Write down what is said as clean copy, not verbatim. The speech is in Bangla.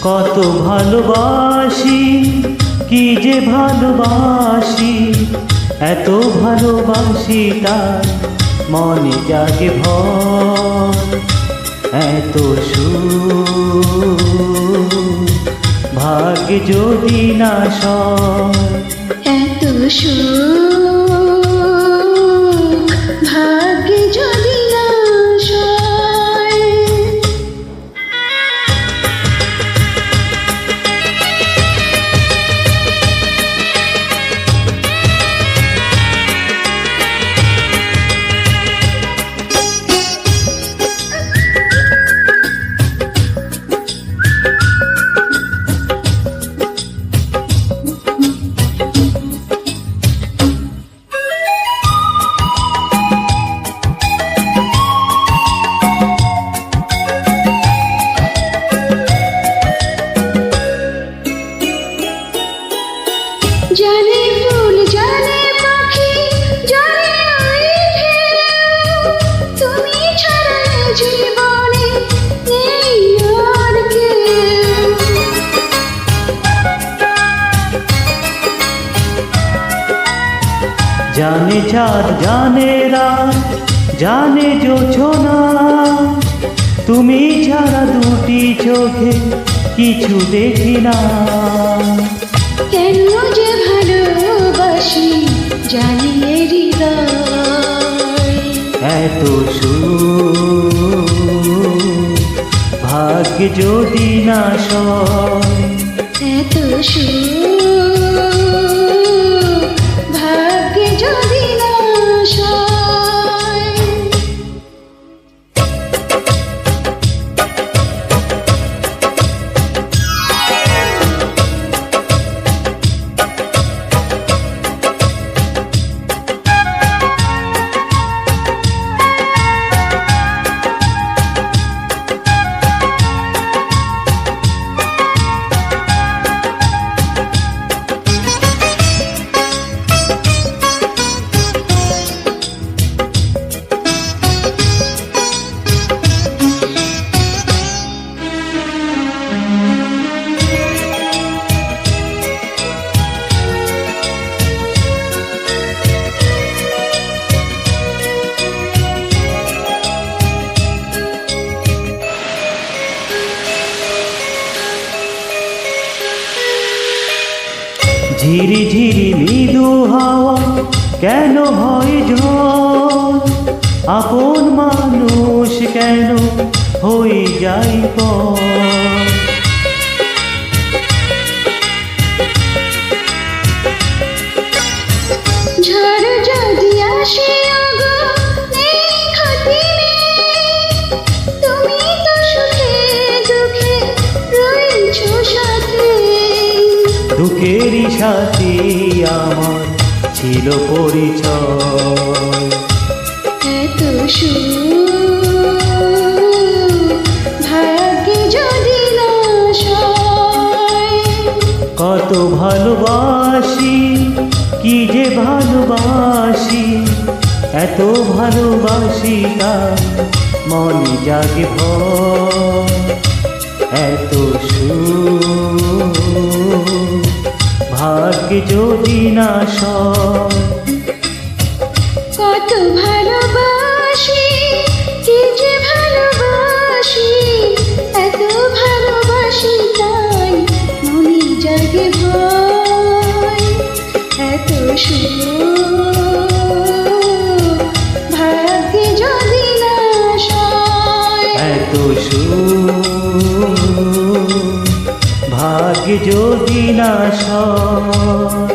কত ভালোবাসি, কি যে ভালোবাসি, এত ভালোবাসি তাই মনে জাগে ভয়। এত সুখ ভাগ্যে যদি না সয়, এত সুখ ভাগ্যে যদি না সয়। জানে ফুল জানে পাখি জানে ওই ঢেউ, তুমি ছাড়া জীবনে নেই আর কেউ। জানে চাঁদ জানে রাত জানে জোছনা, তুমি ছাড়া দুটি চোখে কিছু দেখি না। কেন যে ভালোবাসি জানি এ হৃদয়, এত সুখ ভাগ্যে যদি না সয়, এত সুখ ভাগ্যে যদি না সয়। ঝিরি ঝিরি মৃদু হাওয়া কেন হয় ঝড়, আপন মানুষ কেন হয়ে যায় পর। ঝড় যদি আসে আগো নেই ক্ষতি নেই, তুমি তো সুখে দুঃখে রয়েছো সাথে। দুঃখেরই সাথে আমার ছিল পরিচয়, এত সুখ ভাগ্যে যদি না সয়। কত ভালোবাসি, কি যে ভালোবাসি, এত ভালোবাসি তাই মনে জাগে ভয়। এত সুখ ভাগ্যে যদি না সয়, কত ভালোবাসি, কি যে ভালোবাসি, এত ভালোবাসি তাই মনে জাগে ভয়। এত সুখ ভাগ্যে যদি না সয়, এত সুখ ভাগ্যে যদি না সয়।